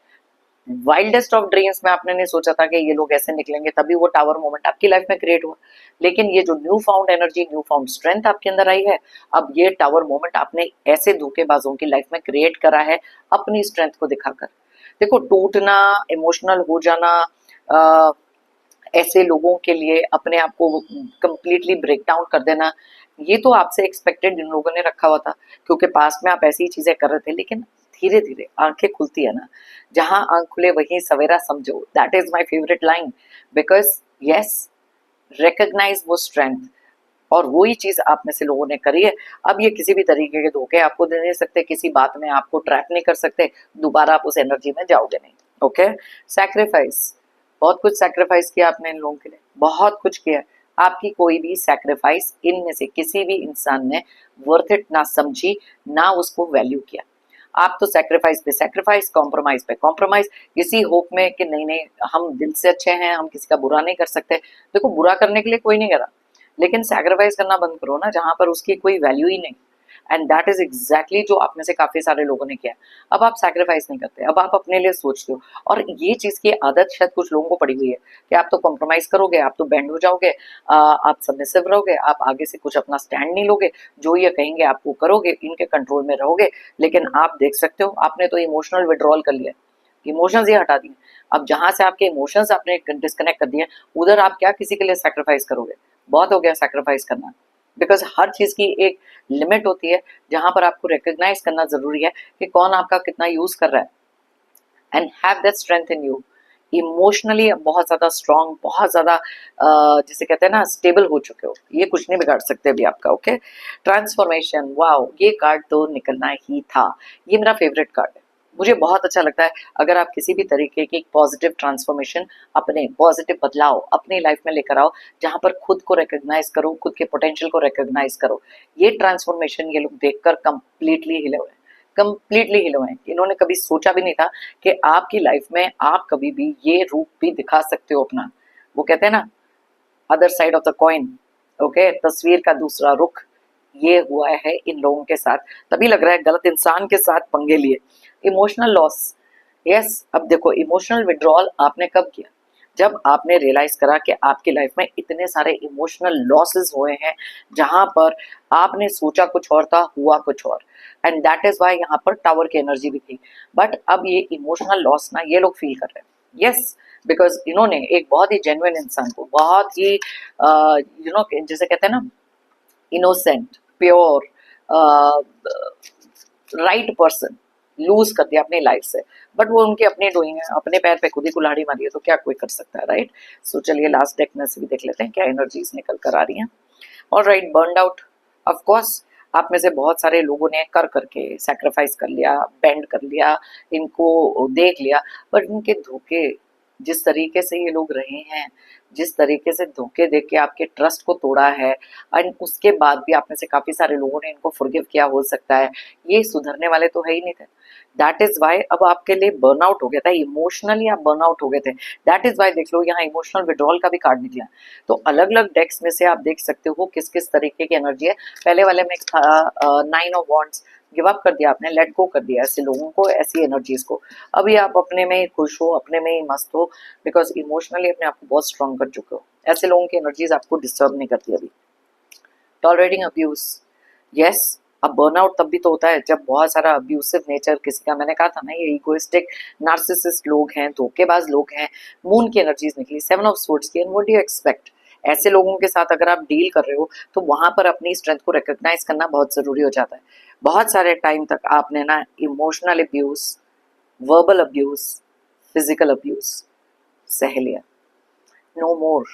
[SPEAKER 1] वाइल्डेस्ट ऑफ ड्रीम्स में आपने नहीं सोचा था कि ये लोग ऐसे निकलेंगे, तभी वो टावर मोमेंट आपकी लाइफ में क्रिएट हुआ। लेकिन ये जो new found energy, new found strength आपके अंदर आई है, अब ये टावर मोमेंट आपने ऐसे धोखेबाजों की लाइफ में क्रिएट करा है अपनी स्ट्रेंथ को दिखाकर। देखो, टूटना, इमोशनल हो जाना, ऐसे लोगों के लिए अपने आप को कंप्लीटली ब्रेक डाउन कर देना, ये तो आपसे एक्सपेक्टेड इन लोगों ने रखा हुआ था, क्योंकि पास्ट में आप ऐसी चीजें कर रहे थे। लेकिन धीरे धीरे आंखें खुलती है ना, जहां आंख खुले वहीं सवेरा समझो, that is my favourite line, because yes, recognise वो स्ट्रेंथ, और वही चीज आप में से लोगों ने करी है। अब ये किसी भी तरीके के धोखे आपको दे नहीं सकते, किसी बात में आपको ट्रैप नहीं कर सकते, दोबारा आप उस एनर्जी में जाओगे नहीं। ओके, सैक्रिफाइस, बहुत कुछ सैक्रिफाइस किया आपने इन लोगों के लिए, बहुत कुछ किया। आपकी कोई भी सैक्रिफाइस इनमें से किसी भी इंसान ने वर्थ इट ना समझी, ना उसको वैल्यू किया। आप तो सेक्रीफाइस पे सेक्रीफाइस, कॉम्प्रोमाइज पे कॉम्प्रोमाइज, इसी होप में कि नहीं नहीं हम दिल से अच्छे हैं, हम किसी का बुरा नहीं कर सकते। देखो बुरा करने के लिए कोई नहीं करा, लेकिन सेक्रीफाइस करना बंद करो ना जहां पर उसकी कोई वैल्यू ही नहीं। एंड दैट इज एग्जैक्टली जो आप में से काफी सारे लोगों ने किया। अब आप सैक्रिफाइस नहीं करते, अब आप अपने लिए सोचते हो। और ये चीज की आदत शायद कुछ लोगों को पड़ी हुई है कि आप तो कॉम्प्रोमाइज करोगे, आप तो बैंड हो जाओगे, आप सबमिसिव रहोगे, आप आगे से कुछ अपना स्टैंड नहीं लोगे, जो ये कहेंगे आप वो करोगे, इनके कंट्रोल में रहोगे। लेकिन आप देख सकते हो आपने तो इमोशनल विड्रॉल कर लिया, इमोशंस ही हटा दिए। अब जहां से आपके इमोशंस आपने डिस्कनेक्ट कर दिए, उधर आप क्या किसी के लिए सैक्रिफाइस करोगे? बहुत हो गया सैक्रिफाइस करना। बिकॉज हर चीज की एक लिमिट होती है जहां पर आपको रिकॉग्नाइज करना जरूरी है कि कौन आपका कितना यूज कर रहा है, and have that strength in you. Emotionally बहुत ज्यादा स्ट्रांग, बहुत ज्यादा जिसे कहते हैं ना स्टेबल हो चुके हो, ये कुछ नहीं बिगाड़ सकते अभी आपका। ओके, ट्रांसफॉर्मेशन, वाओ, ये कार्ड तो निकलना ही था। ये मेरा फेवरेट कार्ड है, मुझे बहुत अच्छा लगता है। अगर आप किसी भी तरीके की पॉजिटिव ट्रांसफॉर्मेशन, अपने पॉजिटिव बदलाव अपनी लाइफ में लेकर आओ, जहां पर खुद को रिकॉग्नाइज करो, खुद के पोटेंशियल को रिकॉग्नाइज करो, ये ट्रांसफॉर्मेशन ये लोग देखकर कंप्लीटली हिले हुए हैं, कंप्लीटली हिले हुए हैं। इन्होंने कभी सोचा भी नहीं था कि आपकी लाइफ में आप कभी भी ये रूप भी दिखा सकते हो अपना। वो कहते हैं ना other side of the coin, okay, तस्वीर का दूसरा रुख। ये हुआ है इन लोगों के साथ, तभी लग रहा है गलत इंसान के साथ पंगे लिए। Emotional loss, yes. अब देखो इमोशनल विड्रॉल आपने कब किया? जब आपने रियलाइज करा कि आपकी लाइफ में इतने सारे इमोशनल लॉसेस हुए हैं, जहां पर आपने सोचा कुछ और था, हुआ कुछ और। एंड दैट इज वाई यहाँ पर टावर की एनर्जी भी थी। बट अब ये इमोशनल लॉस ना ये लोग फील कर रहे हैं, यस। बिकॉज इन्होंने एक बहुत ही जेन्युइन इंसान को, बहुत ही जैसे कहते हैं ना innocent, pure, right person lose कर दिया अपनी लाइफ से। बट वो उनकी अपनी डूइंग है, अपने पैर पे खुद ही कुल्हाड़ी मारी है, तो क्या कोई कर सकता है, राइट? सो चलिए लास्ट डेक में से भी देख लेते हैं क्या एनर्जीज निकल कर आ रही हैं। और right, burned out, of course आप में से बहुत सारे लोगों ने कर करके सैक्रिफाइस कर लिया, बेंड कर लिया, इनको देख लिया, पर इनके धोखे, जिस तरीके से ये लोग रहे हैं, जिस तरीके से धोखे दे के आपके ट्रस्ट को तोड़ा है, एंड उसके बाद भी आप में से काफी सारे लोगों ने इनको फॉरगिव किया, हो सकता है ये सुधरने वाले तो है ही नहीं थे। दैट इज वाई अब आपके लिए बर्नआउट हो गया था, इमोशनली आप बर्नआउट हो गए थे। दैट इज वाई देख लो यहाँ इमोशनल विड्रॉल का भी कार्ड निकला। तो अलग अलग डेक्स में से आप देख सकते हो किस किस तरीके की एनर्जी है। पहले वाले में था 9 ऑफ वॉन्ड्स, गिव अप कर दिया आपने, लेट गो कर दिया ऐसे लोगों को, ऐसी एनर्जीज को। अभी आप अपने में ही खुश हो, अपने में ही मस्त हो, बिकॉज इमोशनली अपने आप को बहुत स्ट्रॉन्ग कर चुके हो। ऐसे लोगों की एनर्जीज आपको डिस्टर्ब नहीं करती अभी। Tolerating abuse, yes. अब बर्नआउट तब भी तो होता है जब बहुत सारा अब्यूसिव नेचर किसी का, मैंने कहा था ना ये इगोइस्टिक नार्सिसिस्ट लोग हैं, धोखेबाज लोग हैं। मून की एनर्जीज निकली, 7 ऑफ स्वॉर्ड्स की, and what do you expect? ऐसे लोगों के साथ अगर आप डील कर रहे हो तो वहां पर अपनी स्ट्रेंथ को रिकॉग्नाइज करना बहुत जरूरी हो जाता है। बहुत सारे टाइम तक आपने ना emotional abuse, verbal abuse, physical abuse सह लिया, no more.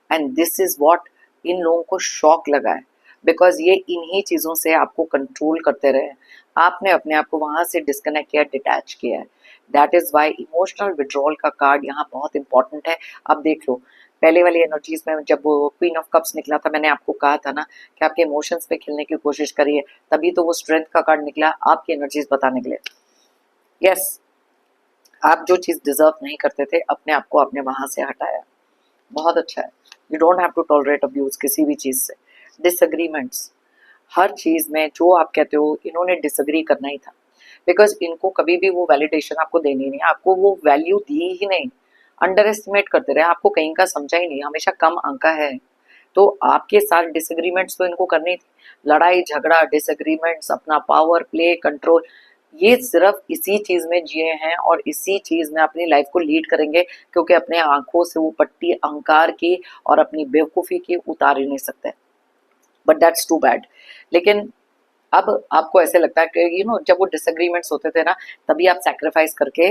[SPEAKER 1] And this is what इन लोगों को शॉक लगा है, बिकॉज ये इन्हीं चीजों से आपको कंट्रोल करते रहे। आपने अपने आप को वहां से डिस्कनेक्ट किया, डिटैच किया है। That is why emotional withdrawal का कार्ड यहाँ बहुत इंपॉर्टेंट है। अब देख लो पहले वाली एनर्जीज में जब वो क्वीन ऑफ कप्स निकला था, मैंने आपको कहा था ना कि आपके इमोशंस पे खेलने की कोशिश करिए, तभी तो वो स्ट्रेंथ का कार्ड निकला आपकी एनर्जीज बताने के लिए। यस, आप जो चीज डिजर्व नहीं करते थे अपने आप को आपने वहां से हटाया, बहुत अच्छा है। You don't have to tolerate abuse किसी भी चीज से। डिसएग्रीमेंट्स, हर चीज में जो आप कहते हो इन्होंने डिसएग्री करना ही था, बिकॉज इनको कभी भी वो वैलिडेशन आपको देनी नहीं, आपको वो वैल्यू दी ही नहीं। अंडर एस्टिमेट करते रहे, आपको कहीं का समझा ही नहीं, हमेशा कम आंका है। तो आपके साथ डिसएग्रीमेंट्स तो इनको करनी थी, लड़ाई झगड़ा, डिसएग्रीमेंट्स, अपना पावर प्ले, कंट्रोल, ये सिर्फ इसी चीज में जिए हैं और इसी चीज में अपनी लाइफ को लीड करेंगे, क्योंकि अपने आंखों से वो पट्टी अहंकार की और अपनी बेवकूफी की उतार ही नहीं सकते। But that's too bad. लेकिन अब आपको ऐसे लगता है कि जब वो डिसएग्रीमेंट्स होते थे ना, तभी आप सैक्रिफाइस करके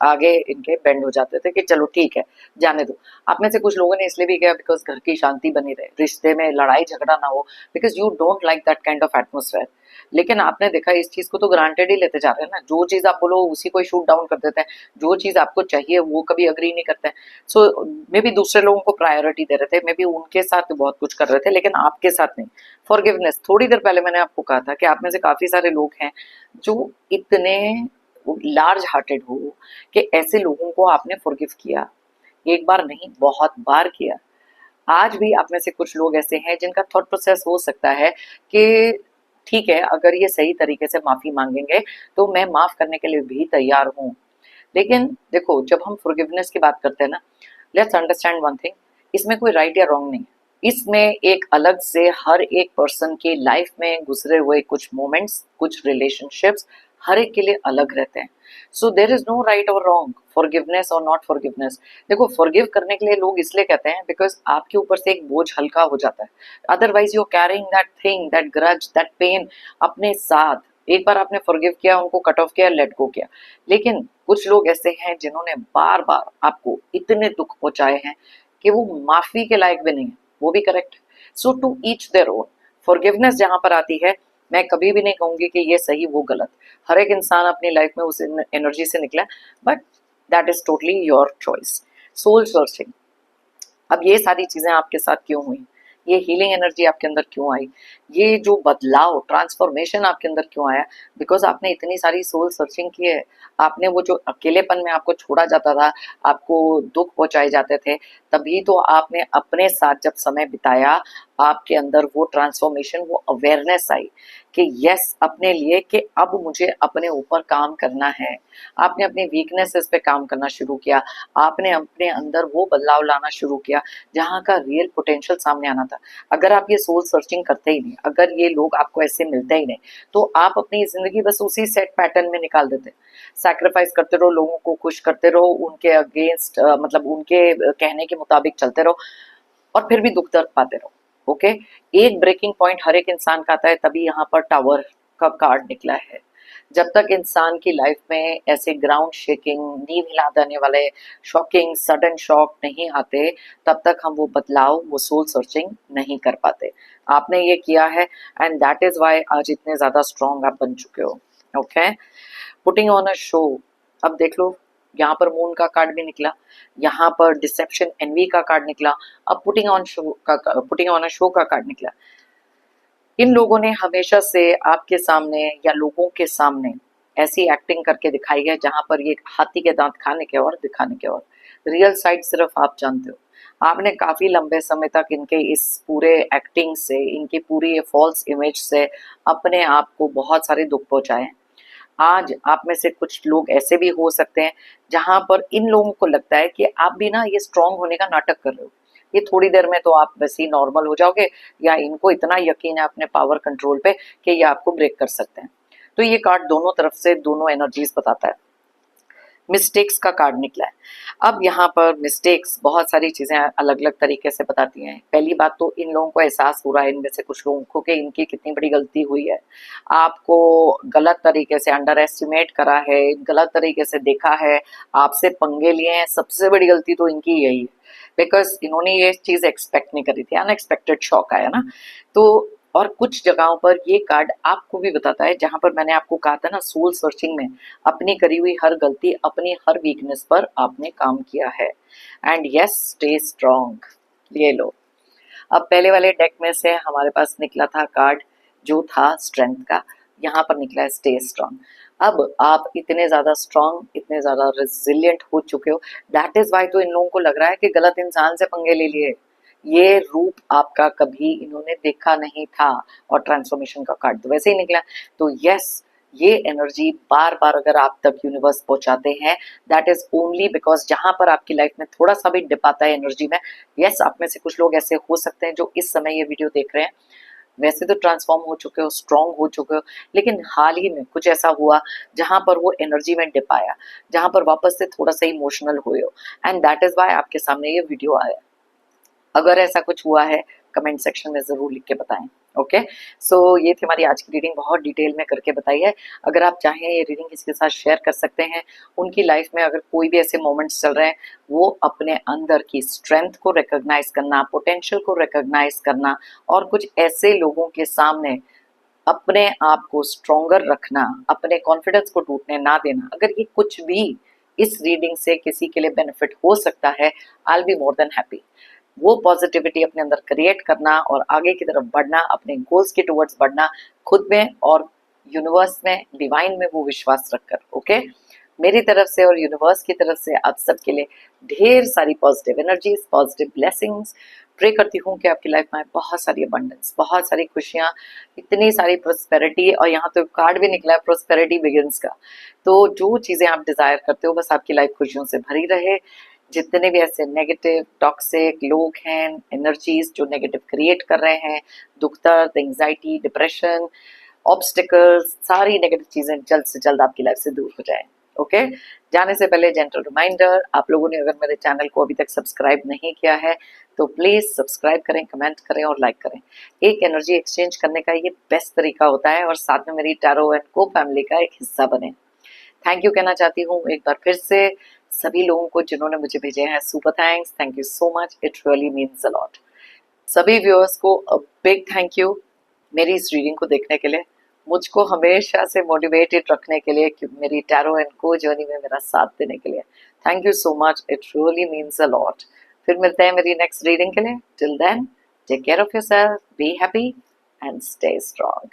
[SPEAKER 1] आगे इनके बेंड हो जाते थे कि चलो ठीक है, जाने दो। आप में से कुछ लोगों ने इसलिए भी किया बिकॉज घर की शांति बनी रहे, रिश्ते में लड़ाई झगड़ा ना हो, because you don't like that kind of atmosphere. लेकिन आपने देखा इस चीज को तो ग्रांटेड ही लेते जा रहे हैं ना, जो चीज आप बोलो उसी को शूट डाउन कर देते हैं, जो चीज आपको चाहिए वो कभी अग्री नहीं करते हैं। सो मे बी दूसरे लोगों को प्रायोरिटी दे रहे थे, मे बी उनके साथ बहुत कुछ कर रहे थे लेकिन आपके साथ नहीं। फॉरगिवनेस, थोड़ी देर पहले मैंने आपको कहा था कि आप में से काफी सारे लोग हैं जो इतने लार्ज हार्टेड हो कि ऐसे लोगों को आपने फॉरगिव किया, एक बार नहीं बहुत बार किया। आज भी आप में से कुछ लोग ऐसे हैं जिनका थॉट प्रोसेस हो सकता है कि ठीक है, अगर ये सही तरीके से माफी मांगेंगे तो मैं माफ करने के लिए भी तैयार हूं। लेकिन देखो, जब हम फॉरगिवनेस की बात करते हैं ना, लेट्स अंडरस्टैंड वन थिंग, इसमें कोई राइट या रॉन्ग नहीं है। इसमें एक अलग से हर एक पर्सन की लाइफ में गुजरे हुए कुछ मोमेंट्स, कुछ रिलेशनशिप्स हर एक के लिए अलग रहते हैं। सो देर इज नो राइट और रॉन्ग, फॉरगिवनेस और नॉट फॉरगिवनेस। देखो, फॉरगिव करने के लिए लोग इसलिए कहते हैं बिकॉज आपके ऊपर से एक बोझ हल्का हो जाता है। Otherwise you carrying that thing, that grudge, that pain अपने साथ। एक बार आपने फॉरगिव किया, उनको कट ऑफ किया, लेट गो किया। लेकिन कुछ लोग ऐसे हैं जिन्होंने बार बार आपको इतने दुख पहुंचाए हैं कि वो माफी के लायक भी नहीं है, वो भी correct. So to each their own. Forgiveness जहां पर आती है, मैं कभी भी नहीं कहूंगी कि ये सही वो गलत। हर एक इंसान अपनी लाइफ में उस एनर्जी से निकला, but that is totally your choice. Soul searching, अब ये सारी चीजें आपके साथ क्यों हुई, ये हीलिंग एनर्जी आपके अंदर क्यों आई, ये जो बदलाव ट्रांसफॉर्मेशन आपके अंदर क्यों आया, बिकॉज आपने इतनी सारी सोल सर्चिंग की है। आपने वो जो अकेलेपन में आपको छोड़ा जाता था, आपको दुख पहुंचाए जाते थे, तभी तो आपने अपने साथ जब समय बिताया, आपके अंदर वो ट्रांसफॉर्मेशन, वो अवेयरनेस आई कि यस, अपने लिए, कि अब मुझे अपने ऊपर काम करना है। आपने अपनी वीकनेसेस पे काम करना शुरू किया, आपने अपने अंदर वो बदलाव लाना शुरू किया जहाँ का रियल पोटेंशियल सामने आना था। अगर आप ये सोल सर्चिंग करते ही नहीं, अगर ये लोग आपको ऐसे मिलते ही नहीं, तो आप अपनी जिंदगी बस उसी सेट पैटर्न में निकाल देते। सैक्रिफाइस करते रहो, लोगों को खुश करते रहो, उनके अगेंस्ट मतलब उनके कहने के मुताबिक चलते रहो, और फिर भी दुख दर्द पाते रहो। ओके, एक ब्रेकिंग पॉइंट हर एक इंसान का आता है, तभी यहाँ पर टावर का कार्ड निकला है। जब तक इंसान की लाइफ में ऐसे ग्राउंड शेकिंग, नींव हिला देने वाले शॉकिंग सडन शॉक नहीं आते, तब तक हम वो बदलाव, वो सोल सर्चिंग नहीं कर पाते। आपने ये किया है, एंड दैट इज वाई आज इतने ज्यादा स्ट्रॉन्ग आप बन चुके हो। Okay, putting on a show, अब देख लो, यहाँ पर मून का कार्ड भी निकला, यहाँ पर डिसेप्शन एनवी का कार्ड निकला, अब पुटिंग ऑन अ शो का कार्ड निकला। इन लोगों ने हमेशा से आपके सामने या लोगों के सामने ऐसी एक्टिंग करके दिखाई है जहां पर ये हाथी के दांत खाने के और दिखाने के और, रियल साइड सिर्फ आप जानते हो। आपने काफी लंबे समय तक इनके इस पूरे एक्टिंग से, इनकी पूरी फॉल्स इमेज से अपने आप को बहुत सारे दुख पहुंचाए हैं। आज आप में से कुछ लोग ऐसे भी हो सकते हैं जहां पर इन लोगों को लगता है कि आप भी ना ये स्ट्रांग होने का नाटक कर रहे हो, ये थोड़ी देर में तो आप वैसे ही नॉर्मल हो जाओगे, या इनको इतना यकीन है अपने पावर कंट्रोल पे कि ये आपको ब्रेक कर सकते हैं। तो ये कार्ड दोनों तरफ से दोनों एनर्जीज बताता है। मिस्टेक्स का कार्ड निकला है। अब यहाँ पर मिस्टेक्स बहुत सारी चीजें अलग अलग तरीके से बताती हैं। पहली बात तो इन लोगों को एहसास हो रहा है, इनमें से कुछ लोगों को, कि इनकी कितनी बड़ी गलती हुई है। आपको गलत तरीके से अंडर एस्टिमेट करा है, गलत तरीके से देखा है, आपसे पंगे लिए हैं। सबसे बड़ी गलती तो इनकी यही है, बिकॉज इन्होंने ये चीज एक्सपेक्ट नहीं करी थी, अनएक्सपेक्टेड शॉक आया ना। तो और कुछ जगहों पर ये कार्ड आपको भी बताता है, जहां पर मैंने आपको कहा था ना, सोल सर्चिंग में अपनी करी हुई हर गलती, अपनी हर वीकनेस पर आपने काम किया है। And yes, stay strong. ये लो, अब पहले वाले डेक में से हमारे पास निकला था कार्ड जो था स्ट्रेंथ का, यहाँ पर निकला है स्टे स्ट्रॉन्ग। अब आप इतने ज्यादा स्ट्रॉन्ग, इतने ज्यादा रेजिलियंट हो चुके हो, दैट इज वाई तो इन लोगों को लग रहा है कि गलत इंसान से पंगे ले लिए। ये रूप आपका कभी इन्होंने देखा नहीं था, और ट्रांसफॉर्मेशन का कार्ड तो वैसे ही निकला। तो यस, ये एनर्जी बार बार अगर आप तक यूनिवर्स पहुंचाते हैं, दैट इज ओनली बिकॉज जहां पर आपकी लाइफ में थोड़ा सा भी डिप आता है एनर्जी में। यस, आप में से कुछ लोग ऐसे हो सकते हैं जो इस समय ये वीडियो देख रहे हैं, वैसे तो ट्रांसफॉर्म हो चुके हो, स्ट्रांग हो चुके हो, लेकिन हाल ही में कुछ ऐसा हुआ जहां पर वो एनर्जी में डिप आया, जहां पर वापस से थोड़ा सा इमोशनल हुए हो, एंड दैट इज वाई आपके सामने ये वीडियो आया। अगर ऐसा कुछ हुआ है कमेंट सेक्शन में ज़रूर लिख के बताएं। ओके, सो ये थी हमारी आज की रीडिंग, बहुत डिटेल में करके बताई है। अगर आप चाहें ये रीडिंग किसी के साथ शेयर कर सकते हैं। उनकी लाइफ में अगर कोई भी ऐसे मोमेंट्स चल रहे हैं, वो अपने अंदर की स्ट्रेंथ को रिकॉग्नाइज करना, पोटेंशियल को रिकॉग्नाइज करना और कुछ ऐसे लोगों के सामने अपने आप को स्ट्रोंगर रखना, अपने कॉन्फिडेंस को टूटने ना देना। अगर ये कुछ भी इस रीडिंग से किसी के लिए बेनिफिट हो सकता है, I will be more than happy. वो पॉजिटिविटी अपने अंदर क्रिएट करना और आगे की तरफ बढ़ना, अपने गोल्स के टुवर्ड्स बढ़ना, खुद में और यूनिवर्स में, डिवाइन में वो विश्वास रखकर। ओके, मेरी तरफ से और यूनिवर्स की तरफ से आप सबके लिए ढेर सारी positive energies, positive blessings. Pray करती हूँ कि आपकी लाइफ में बहुत सारी अबंडेंस, बहुत सारी खुशियाँ, इतनी सारी प्रोस्पेरिटी, और यहाँ तो कार्ड भी निकला है प्रोस्पेरिटी बिगिंस का। तो जो चीज़ें आप डिज़ायर करते हो, बस आपकी लाइफ खुशियों से भरी रहे। जितने भी ऐसे नेगेटिव टॉक्सिक लोग हैं, एनर्जीज जो नेगेटिव क्रिएट कर रहे हैं, दुख दर्द, एंग्जाइटी, डिप्रेशन, ऑब्स्टिकल्स, सारी नेगेटिव चीज़ें जल्द से जल्द आपकी लाइफ से दूर हो जाए। ओके, जाने से पहले जेंटल रिमाइंडर, आप लोगों ने अगर मेरे चैनल को अभी तक सब्सक्राइब नहीं किया है तो प्लीज़ सब्सक्राइब करें, कमेंट करें और लाइक करें। एक एनर्जी एक्सचेंज करने का ये बेस्ट तरीका होता है, और साथ में मेरी टैरो एंड को फैमिली का एक हिस्सा बने। थैंक यू कहना चाहती हूँ एक बार फिर से सभी लोगों को जिन्होंने मुझे भेजे हैं super thanks. Thank you so much, it really means a lot. सभी व्यूअर्स को अ बिग थैंक यू मेरी इस रीडिंग को देखने के लिए, मुझको हमेशा से मोटिवेटेड रखने के लिए, कि मेरी टैरो एंड को जर्नी में मेरा साथ देने के लिए। Thank you so much, it really means a lot. फिर मिलते हैं मेरी नेक्स्ट रीडिंग के लिए। Till then, take care of yourself, be happy and stay strong.